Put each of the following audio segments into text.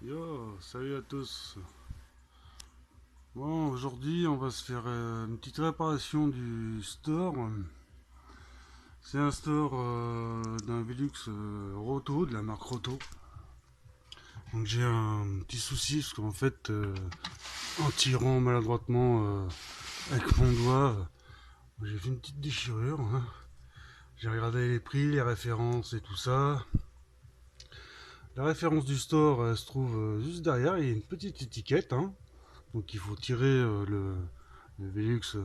Yo, salut à tous. Bon, aujourd'hui, on va se faire une petite réparation du store. C'est un store d'un Velux Roto, de la marque Roto. Donc j'ai un petit souci parce qu'en fait, en tirant maladroitement avec mon doigt, j'ai fait une petite déchirure, hein. J'ai regardé les prix, les références et tout ça. La référence du store se trouve juste derrière. Il y a une petite étiquette, hein. Donc il faut tirer le Velux,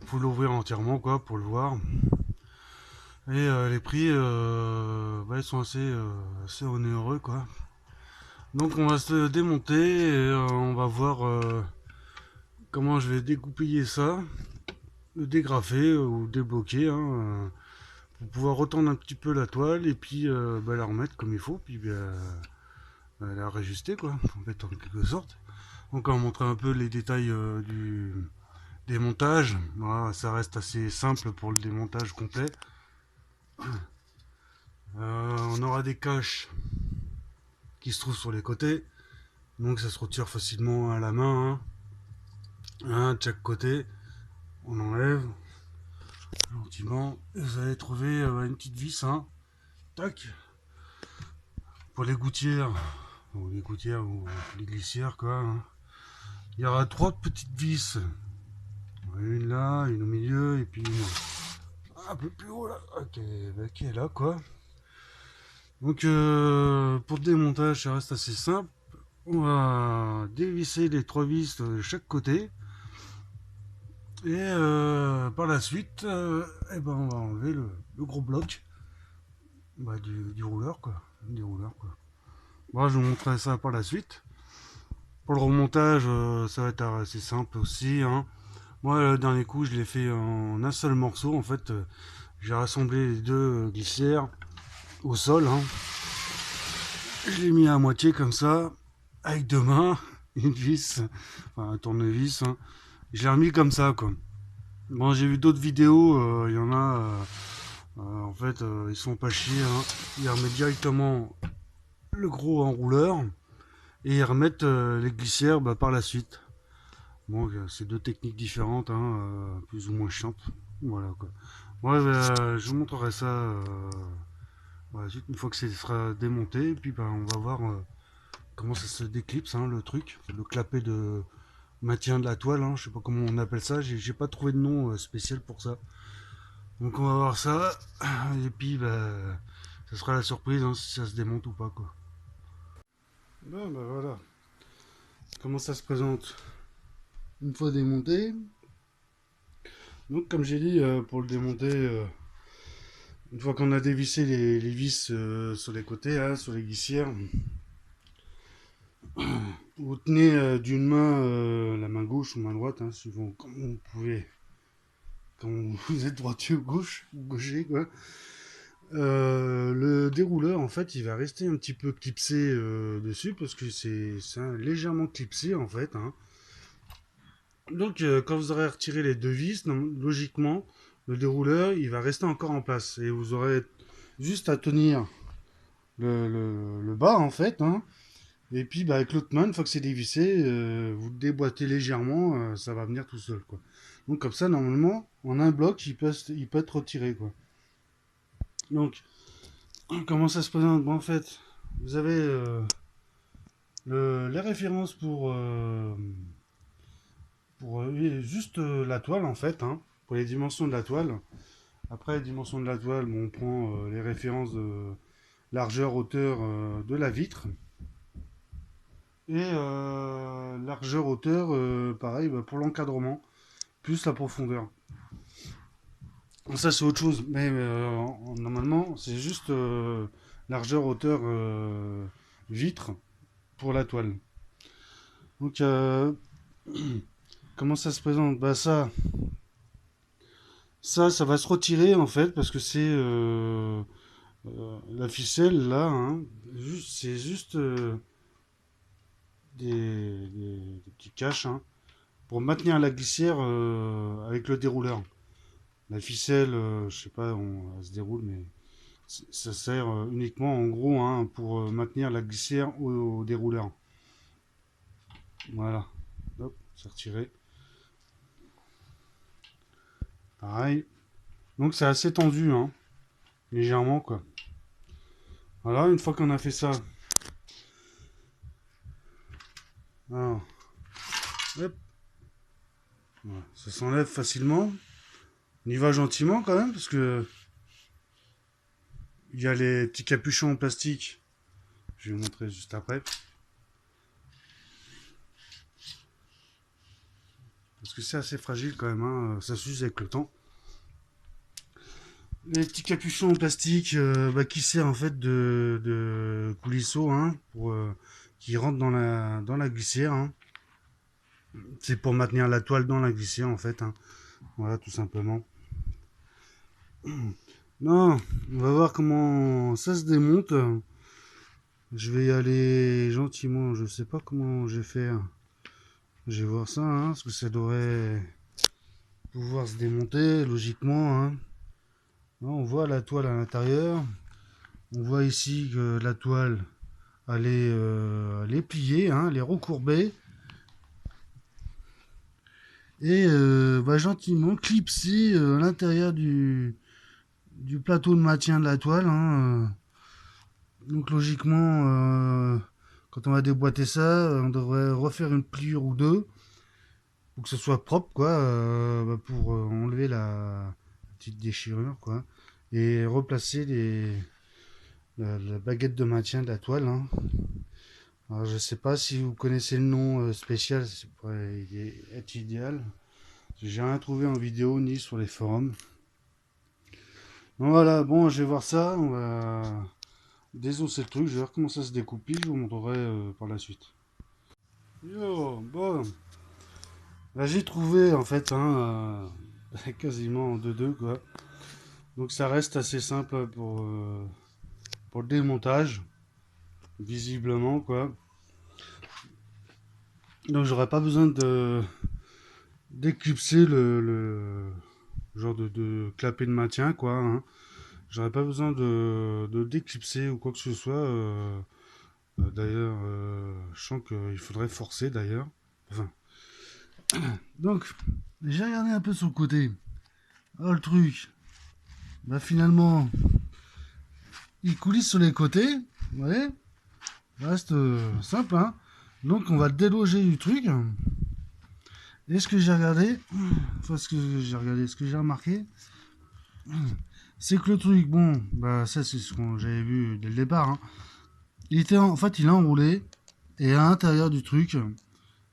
faut l'ouvrir entièrement quoi pour le voir. Et les prix, ils sont assez onéreux quoi. Donc on va se démonter et on va voir comment je vais dégoupiller ça, le dégrafer ou le débloquer, hein, pour pouvoir retendre un petit peu la toile et puis la remettre comme il faut, puis la réajuster quoi, en fait en quelque sorte. Donc on va montrer un peu les détails du démontage. Voilà, ça reste assez simple pour le démontage complet. On aura des caches qui se trouvent sur les côtés, donc ça se retire facilement à la main, hein. Un de chaque côté, on enlève gentiment. Et vous allez trouver une petite vis, hein. Tac, pour les gouttières, ou les glissières, quoi, hein. Il y aura trois petites vis, une là, une au milieu, et puis une un peu plus haut là, qui est là, quoi. Donc pour le démontage, ça reste assez simple. On va dévisser les trois vis de chaque côté. Et par la suite, on va enlever le gros bloc du rouleur, quoi. Du rouleur, quoi. Moi, je vous montrerai ça par la suite. Pour le remontage, ça va être assez simple aussi, hein. Moi, le dernier coup, je l'ai fait en un seul morceau. En fait, j'ai rassemblé les deux glissières au sol, hein. Je l'ai mis à moitié comme ça, avec deux mains, une vis, enfin un tournevis, hein. Je l'ai remis comme ça, quoi. Bon, j'ai vu d'autres vidéos, il y en a, en fait, ils sont pas chiés, hein. Ils remettent directement le gros enrouleur et ils remettent les glissières par la suite. Bon, c'est deux techniques différentes, hein, plus ou moins chiantes. Voilà, quoi. Moi, je vous montrerai ça par la suite, une fois que ce sera démonté, et puis on va voir comment ça se déclipse, hein, le truc, le clapet de maintien de la toile, hein, je sais pas comment on appelle ça, j'ai pas trouvé de nom spécial pour ça. Donc on va voir ça, et puis ça sera la surprise, hein, si ça se démonte ou pas, quoi. Bon, voilà, comment ça se présente une fois démonté. Donc comme j'ai dit, pour le démonter, une fois qu'on a dévissé les vis sur les côtés, hein, sur les glissières, vous tenez d'une main la main gauche ou main droite, hein, suivant comme vous pouvez, quand vous êtes droitier ou gauche, ou gaucher, quoi. Le dérouleur, en fait, il va rester un petit peu clipsé dessus parce que c'est légèrement clipsé, en fait, hein. Donc, quand vous aurez retiré les deux vis, logiquement, le dérouleur, il va rester encore en place et vous aurez juste à tenir le bas, en fait, hein. Et puis, avec l'autre main, une fois que c'est dévissé, vous le déboîtez légèrement, ça va venir tout seul, quoi. Donc, comme ça, normalement, en un bloc, il peut être retiré, quoi. Donc, comment ça se présente? Bon, en fait, vous avez les références pour juste la toile, en fait, hein, pour les dimensions de la toile. Après, les dimensions de la toile, bon, on prend les références de largeur, hauteur de la vitre. Et largeur, hauteur, pareil, pour l'encadrement, plus la profondeur. Ça, c'est autre chose, mais normalement, c'est juste largeur, hauteur, vitre pour la toile. Donc, comment ça se présente? Ça va se retirer en fait parce que c'est la ficelle là, hein. C'est juste des petits caches, hein, pour maintenir la glissière avec le dérouleur. La ficelle, je sais pas, elle se déroule, mais Ça sert uniquement en gros hein, pour maintenir la glissière au dérouleur. Voilà. Hop, c'est retiré. Pareil. Donc c'est assez tendu, hein, légèrement quoi. Voilà, une fois qu'on a fait ça, alors, hop, voilà, ça s'enlève facilement. On y va gentiment quand même parce que il y a les petits capuchons en plastique. Je vais vous montrer juste après. Parce que c'est assez fragile quand même, hein, ça s'use avec le temps. Les petits capuchons en plastique qui servent en fait de coulisseau hein, pour, qui rentrent dans la glissière. Hein. C'est pour maintenir la toile dans la glissière en fait. Hein. Voilà, tout simplement. Non, on va voir comment ça se démonte. Je vais y aller gentiment. Je sais pas comment je vais faire. Je vais voir ça, hein, parce que ça devrait pouvoir se démonter logiquement. Hein. Là, on voit la toile à l'intérieur. On voit ici que la toile elle est pliée, hein, elle est recourbée. Et gentiment clipser à l'intérieur du plateau de maintien de la toile. Hein. Donc logiquement, quand on va déboîter ça, on devrait refaire une pliure ou deux pour que ce soit propre, quoi, pour enlever la petite déchirure, quoi, et replacer la baguette de maintien de la toile. Hein. Alors je sais pas si vous connaissez le nom spécial, ça pourrait être idéal. J'ai rien trouvé en vidéo ni sur les forums. Donc voilà, bon, je vais voir ça. On va désosser le truc. Je vais voir comment ça se découpe. Je vous montrerai par la suite. Yo, bon. Là, j'ai trouvé en fait hein, quasiment en 2-2 quoi. Donc ça reste assez simple pour le démontage. Visiblement quoi. Donc j'aurais pas besoin de d'éclipser le genre de clapet de maintien quoi. Hein. J'aurais pas besoin de d'éclipser ou quoi que ce soit. D'ailleurs, je sens qu'il faudrait forcer d'ailleurs. Enfin. Donc, j'ai regardé un peu sur le côté. Oh, le truc, bah finalement, il coulisse sur les côtés. Vous voyez, reste simple. Hein. Donc, on va le déloger du truc. Et ce que j'ai regardé, enfin ce que j'ai remarqué, c'est que le truc, bon, bah ça c'est ce que j'avais vu dès le départ. Hein. En fait, il est enroulé et à l'intérieur du truc,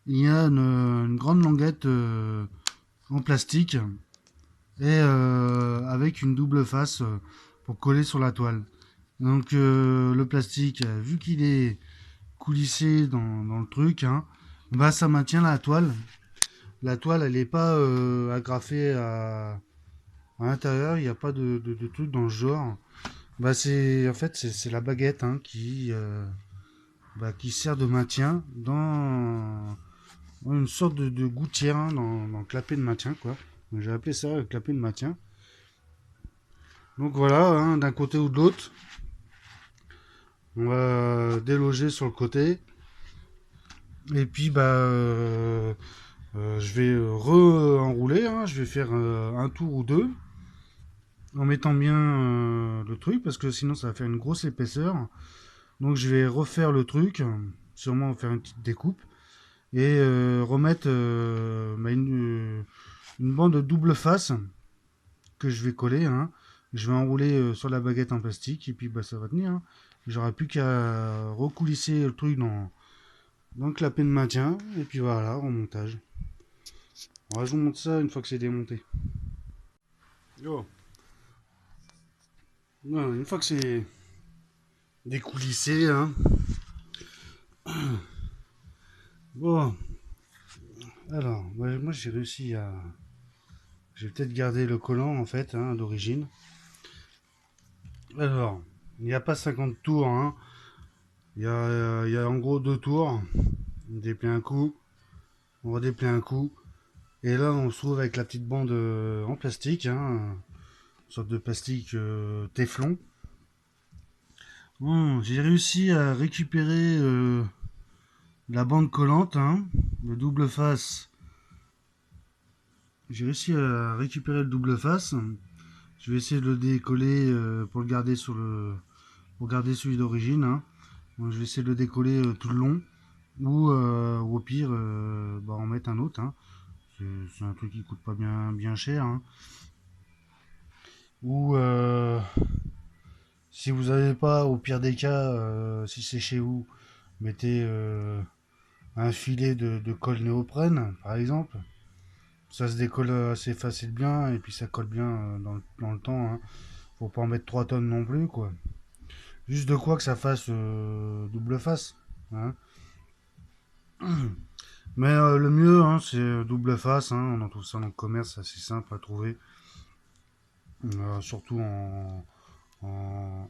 il y a une grande languette en plastique et avec une double face pour coller sur la toile. Donc le plastique, vu qu'il est coulissé dans le truc, hein, bah ça maintient la toile. La toile, elle n'est pas agrafée à l'intérieur, il n'y a pas de truc dans le genre. Bah c'est en fait c'est la baguette hein, qui sert de maintien dans une sorte de gouttière hein, dans le clapet de maintien quoi. J'ai appelé ça le clapet de maintien. Donc voilà, hein, d'un côté ou de l'autre, on va déloger sur le côté. Et puis je vais re-enrouler, hein, je vais faire un tour ou deux en mettant bien le truc parce que sinon ça va faire une grosse épaisseur. Donc je vais refaire le truc, sûrement faire une petite découpe et remettre une bande de double face que je vais coller. Hein. Je vais enrouler sur la baguette en plastique et puis bah, ça va tenir. Hein. J'aurai plus qu'à recoulisser le truc dans le clapet de maintien et puis voilà, remontage. Alors, je vous montre ça une fois que c'est démonté. Yo. Voilà, une fois que c'est découlissé, hein. Bon, alors, moi j'ai réussi à... J'ai peut-être gardé le collant en fait, hein, d'origine. Alors, il n'y a pas 50 tours, hein. Il y a en gros 2 tours. On déplie un coup, on redéplie un coup. Et là, on se trouve avec la petite bande en plastique, hein, une sorte de plastique téflon. Bon, j'ai réussi à récupérer la bande collante, hein, le double face. J'ai réussi à récupérer le double face. Je vais essayer de le décoller pour le garder pour garder celui d'origine, hein. Donc, je vais essayer de le décoller tout le long ou au pire bah, en mettre un autre, hein. C'est un truc qui coûte pas bien cher, hein. Ou si vous n'avez pas, au pire des cas, si c'est chez vous, mettez un filet de colle néoprène, par exemple. Ça se décolle assez facile bien et puis ça colle bien dans le temps, hein. Faut pas en mettre 3 tonnes non plus, quoi. Juste de quoi que ça fasse double face, hein. Mais le mieux, hein, c'est double face, hein. On en trouve ça dans le commerce, c'est assez simple à trouver. Surtout en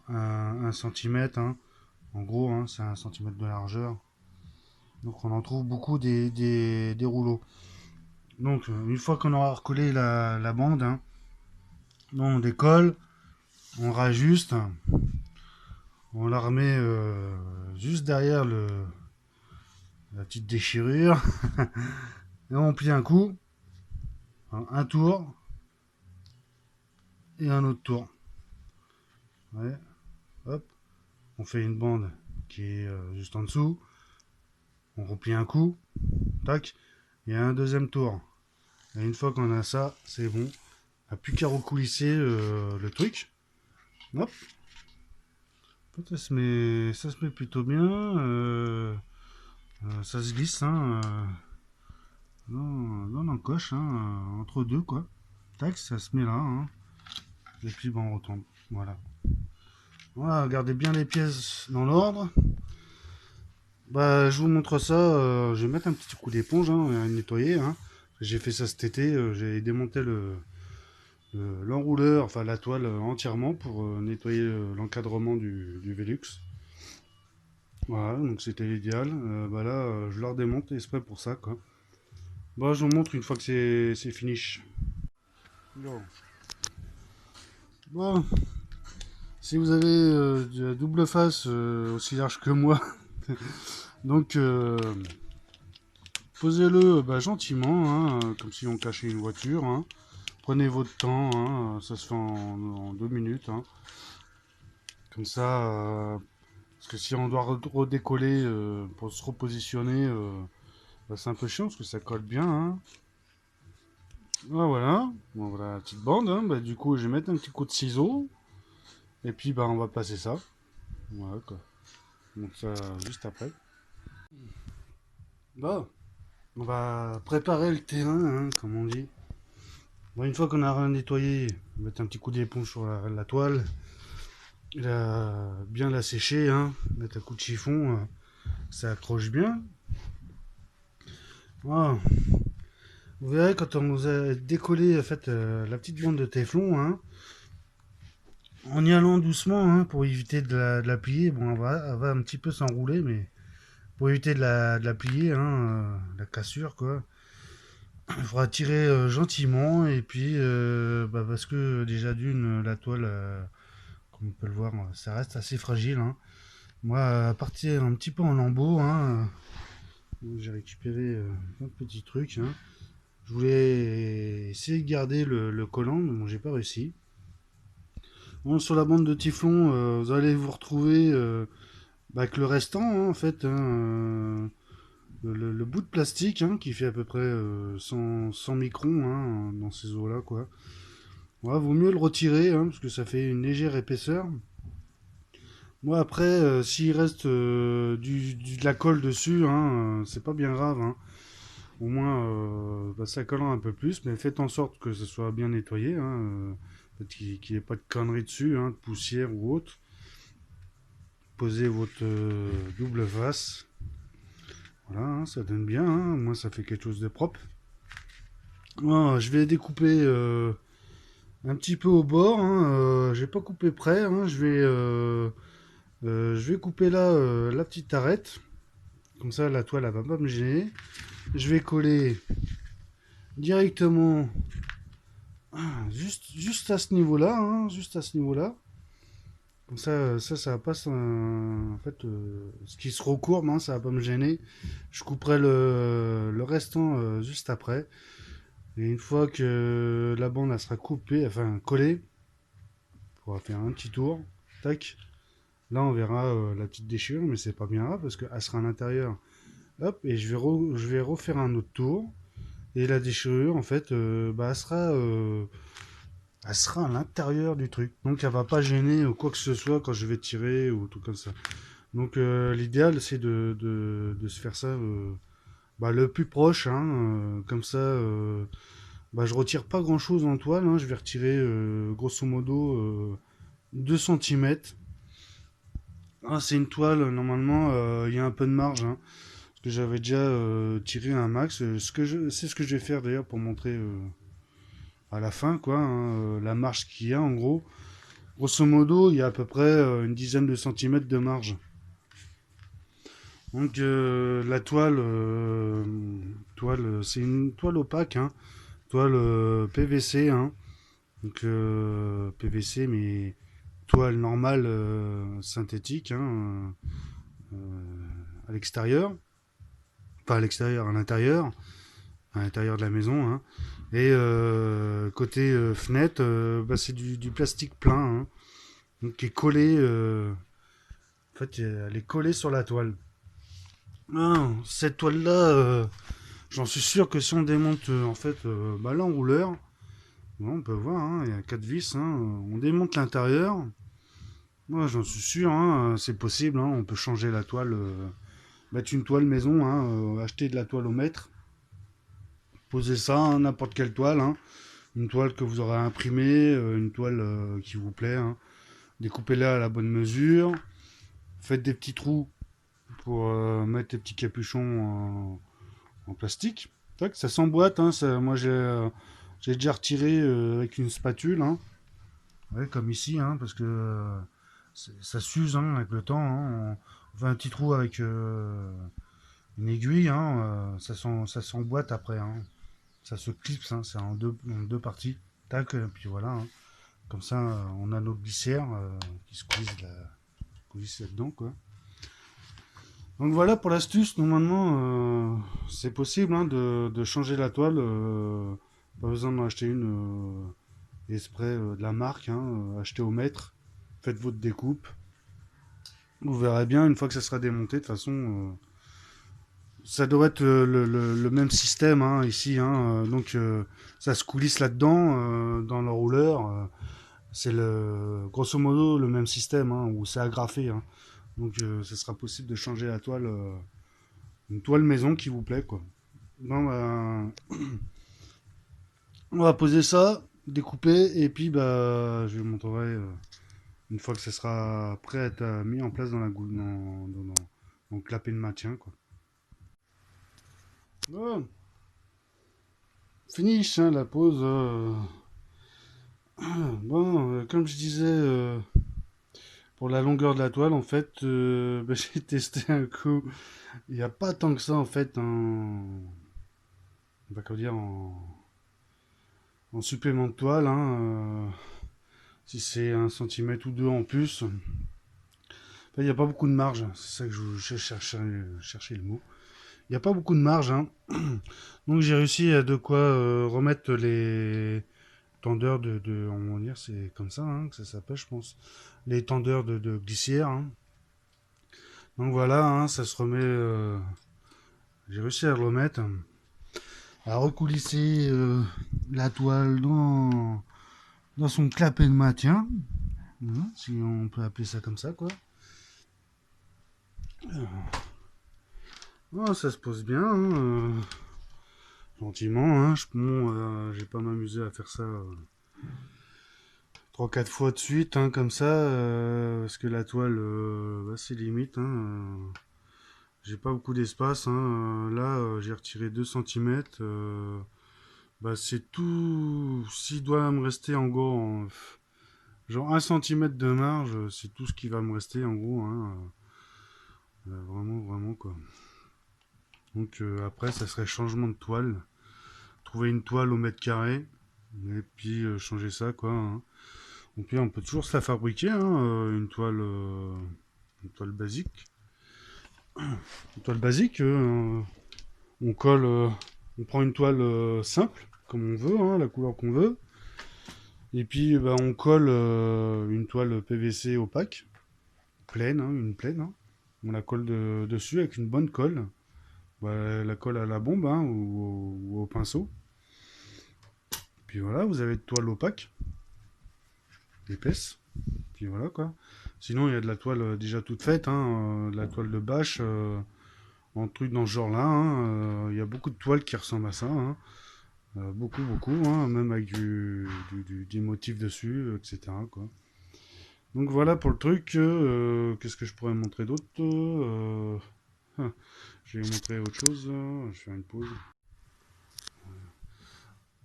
1 cm, hein. En gros, hein, c'est 1 cm de largeur. Donc on en trouve beaucoup des rouleaux. Donc une fois qu'on aura recollé la bande, hein, on décolle, on rajuste, on la remet juste derrière la petite déchirure et on plie un coup, hein, un tour et un autre tour. Ouais, hop, on fait une bande qui est juste en dessous, on replie un coup, tac, et un deuxième tour. Et une fois qu'on a ça, c'est bon. On n'a plus qu'à recoulisser le truc. Hop. Ça se met plutôt bien. Ça se glisse, hein, dans l'encoche, hein, entre deux, quoi. Tac, ça se met là, hein. Et puis, bon, on retombe. Voilà. Voilà, gardez bien les pièces dans l'ordre. Bah, je vous montre ça. Je vais mettre un petit coup d'éponge, hein, à nettoyer, hein. J'ai fait ça cet été. J'ai démonté l'enrouleur, enfin la toile entièrement pour nettoyer l'encadrement du Velux. Voilà, donc c'était l'idéal. Bah là, je leur démonte exprès pour ça, quoi. Bon, je vous montre une fois que c'est finish. Bon. Bon, si vous avez de la double face aussi large que moi, donc posez-le bah, gentiment, hein, comme si on cachait une voiture, hein. Prenez votre temps, hein, ça se fait en 2 minutes, hein. Comme ça, parce que si on doit redécoller pour se repositionner, bah, c'est un peu chiant parce que ça colle bien, hein. Ah, voilà, bon, voilà la petite bande, hein. Bah, du coup je vais mettre un petit coup de ciseau et puis bah, on va placer ça. Voilà quoi. Donc ça juste après. Bon, on va préparer le terrain, hein, comme on dit. Bon, une fois qu'on a nettoyé, on va mettre un petit coup d'éponge sur la toile. Bien la sécher, hein. Mettre un coup de chiffon, ça accroche bien. Voilà. Vous verrez quand on nous a décollé en fait, la petite bande de téflon, hein, en y allant doucement, hein, pour éviter de la plier. Bon, elle va un petit peu s'enrouler, mais pour éviter de la plier, hein, la cassure, quoi. Il faudra tirer gentiment, et puis, bah, parce que déjà d'une, la toile, comme on peut le voir, ça reste assez fragile, hein. Moi, à partir un petit peu en lambeaux, hein, j'ai récupéré un petit truc, hein. Je voulais essayer de garder le collant, mais bon, j'ai pas réussi. Bon, sur la bande de typhon, vous allez vous retrouver bah, avec le restant, hein, en fait, hein, le bout de plastique, hein, qui fait à peu près 100 microns, hein, dans ces eaux-là, quoi. Ouais, vaut mieux le retirer, hein, parce que ça fait une légère épaisseur. Moi, après, s'il reste de la colle dessus, hein, c'est pas bien grave, hein. Au moins, bah, ça collant un peu plus, mais faites en sorte que ce soit bien nettoyé, hein, qu'il n'y ait pas de conneries dessus, hein, de poussière ou autre. Posez votre double face. Voilà, hein, ça donne bien, hein, au moins ça fait quelque chose de propre. Voilà, je vais découper un petit peu au bord, hein, j'ai pas coupé près, hein, je vais couper là la petite arête. Comme ça, la toile elle va pas me gêner. Je vais coller directement juste à ce niveau-là, hein, juste à ce niveau-là. Comme ça va pas, en fait, ce qui se recourbe, hein, ça va pas me gêner. Je couperai le restant juste après. Et une fois que la bande elle sera coupée, enfin collée, on va faire un petit tour. Tac. Là, on verra la petite déchirure, mais c'est pas bien grave parce qu'elle sera à l'intérieur. Hop, et je vais refaire un autre tour. Et la déchirure, en fait, bah, elle sera à l'intérieur du truc. Donc, elle va pas gêner ou quoi que ce soit quand je vais tirer ou tout comme ça. Donc, l'idéal, c'est de se faire ça bah, le plus proche. Hein, comme ça, bah, je retire pas grand chose en toile. Hein, je vais retirer grosso modo 2 cm. Ah, c'est une toile, normalement, il y a un peu de marge. Hein, parce que j'avais déjà tiré un max. C'est ce que je vais faire d'ailleurs pour montrer à la fin, quoi, hein, la marge qu'il y a en gros. Grosso modo, il y a à peu près une dizaine de centimètres de marge. Donc la toile, c'est une toile opaque, hein, toile PVC, hein, donc PVC mais toile normale synthétique, hein, à l'extérieur, pas à l'extérieur, à l'intérieur de la maison, hein. Et côté fenêtre, bah, c'est du plastique plein, hein, donc qui est collé, en fait, elle est collée sur la toile. Ah, cette toile-là, j'en suis sûr que si on démonte en fait bah, l'enrouleur, bon, on peut voir, hein, il y a 4 vis, hein, on démonte l'intérieur. Moi, j'en suis sûr, hein, c'est possible, hein, on peut changer la toile, mettre une toile maison, hein, acheter de la toile au mètre, poser ça, hein, n'importe quelle toile, hein, une toile que vous aurez imprimée, une toile qui vous plaît, hein, découpez-la à la bonne mesure, faites des petits trous pour mettre des petits capuchons en plastique. Tac, ça s'emboîte, hein, moi j'ai déjà retiré avec une spatule, hein, ouais, comme ici, hein, parce que ça s'use hein, avec le temps. Hein, on fait un petit trou avec une aiguille, hein, ça s'emboîte après, hein, ça se clipse, hein, c'est en deux parties. Tac, puis voilà, hein. Comme ça on a notre glissière qui se coulisse là-dedans, quoi. Donc voilà pour l'astuce. Normalement, c'est possible hein, de changer la toile. Pas besoin d'en acheter une exprès de la marque. Hein, achetez au mètre. Faites votre découpe. Vous verrez bien une fois que ça sera démonté. De toute façon, ça doit être le même système hein, ici. Hein, donc ça se coulisse là-dedans dans le rouleur. C'est grosso modo le même système hein, où c'est agrafé. Hein. Donc ça sera possible de changer la toile. Une toile maison qui vous plaît, quoi. Bon, bah, on va poser ça, découper, et puis bah, je vous montrerai une fois que ça sera prêt à être mis en place dans dans le clapet de maintien, quoi. Bon, finish, hein, la pause. Bon, comme je disais, pour la longueur de la toile, en fait, bah, j'ai testé un coup. Il n'y a pas tant que ça, en fait, on va dire, en supplément de toile, hein. Si c'est un centimètre ou deux en plus, il n'y a pas beaucoup de marge. C'est ça que je cherchais le mot. Il n'y a pas beaucoup de marge. Hein. Donc j'ai réussi à de quoi remettre les tendeurs on va dire, c'est comme ça hein, que ça s'appelle, je pense. Les tendeurs de glissière. Hein. Donc voilà, hein, ça se remet. J'ai réussi à le remettre, à recoulisser la toile dans son clapet de maintien. Hein, si on peut appeler ça comme ça, quoi. Oh, ça se pose bien, hein, gentiment. Hein, bon, j'ai pas m'amusé à faire ça 3-4 fois de suite, hein, comme ça, parce que la toile, bah, c'est limite. Hein, j'ai pas beaucoup d'espace. Hein, là, j'ai retiré 2 cm. Bah, c'est tout. S'il doit me rester en gros, genre 1 cm de marge, c'est tout ce qui va me rester en gros. Hein, vraiment, vraiment, quoi. Donc après, ça serait changement de toile. Trouver une toile au mètre carré et puis changer ça quoi. Hein. Et puis on peut toujours se la fabriquer, hein, une toile basique. Une toile basique, on colle, on prend une toile simple, comme on veut, hein, la couleur qu'on veut. Et puis bah, on colle une toile PVC opaque, pleine, hein, une pleine. Hein. On la colle dessus avec une bonne colle. Bah, la colle à la bombe hein, ou au pinceau. Puis voilà, vous avez une toile opaque, épaisse. Puis voilà quoi. Sinon, il y a de la toile déjà toute faite, hein, de la toile de bâche, en truc dans ce genre-là. Hein, il y a beaucoup de toiles qui ressemblent à ça. Hein, beaucoup, beaucoup, hein, même avec des motifs dessus, etc. Quoi. Donc voilà pour le truc. Qu'est-ce que je pourrais montrer d'autre je vais vous montrer autre chose. Je vais faire une pause.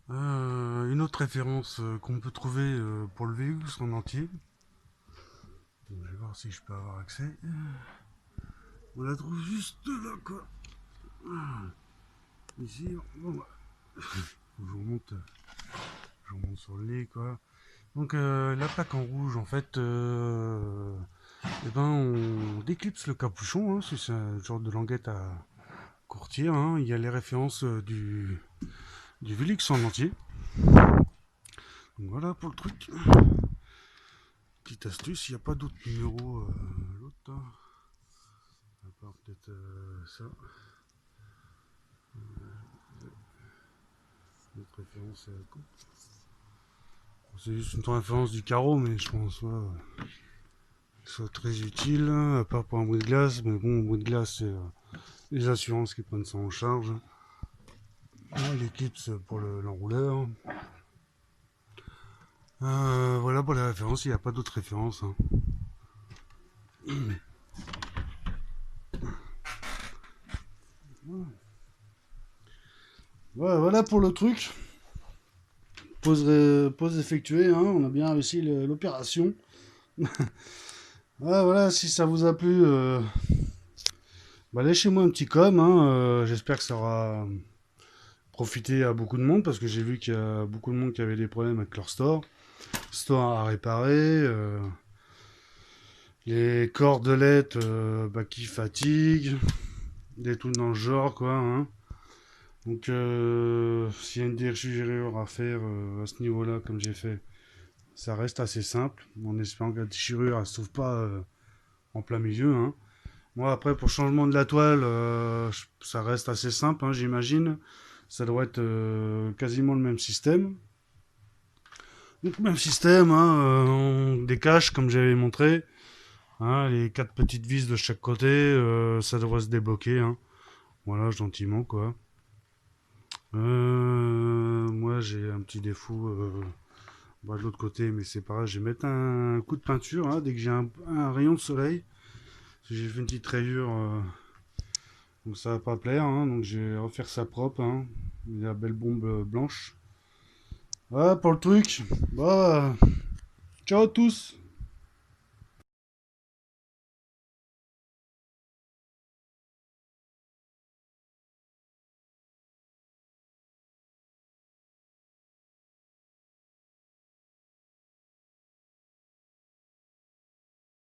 Une autre référence qu'on peut trouver pour le véhicule en entier. Donc, je vais voir si je peux avoir accès. On la trouve juste là, quoi. Ici, bon, je vous remonte sur le lit, quoi. Donc la plaque en rouge, en fait, eh ben, on déclipse le capuchon, hein, si c'est un genre de languette à courtir. Hein. Il y a les références du Velux en entier. Donc voilà pour le truc. Petite astuce, il n'y a pas d'autres numéros l'autre. Hein. À part peut-être ça. Notre référence c'est juste une référence du carreau, mais je pense que soit très utile, à part pour un bruit de glace. Mais bon, bruit de glace, c'est les assurances qui prennent ça en charge. L'éclipse pour l'enrouleur. Voilà pour les références, il n'y a pas d'autres références. Hein. Voilà pour le truc. Pause effectuée, hein, on a bien réussi l'opération. Voilà, si ça vous a plu, bah, lâchez-moi un petit com. Hein, j'espère que ça aura profité à beaucoup de monde parce que j'ai vu qu'il y a beaucoup de monde qui avait des problèmes avec leur store à réparer, les cordelettes bah, qui fatiguent, des trucs dans le genre quoi. Hein. Donc s'il y a une déchirure à faire à ce niveau-là comme j'ai fait, ça reste assez simple, en espérant que la déchirure ne se trouve pas en plein milieu. Hein. Moi après pour changement de la toile, ça reste assez simple, hein, j'imagine. Ça doit être quasiment le même système. Donc même système, hein, on décache comme j'avais montré. Hein, les 4 petites vis de chaque côté, ça devrait se débloquer. Hein. Voilà, gentiment quoi. Moi j'ai un petit défaut bah, de l'autre côté, mais c'est pareil. Je vais mettre un coup de peinture hein, dès que j'ai un rayon de soleil. J'ai fait une petite rayure, donc ça va pas plaire. Hein, donc je vais refaire ça propre. Hein, la belle bombe blanche. Voilà pour le truc. Bah, ciao à tous.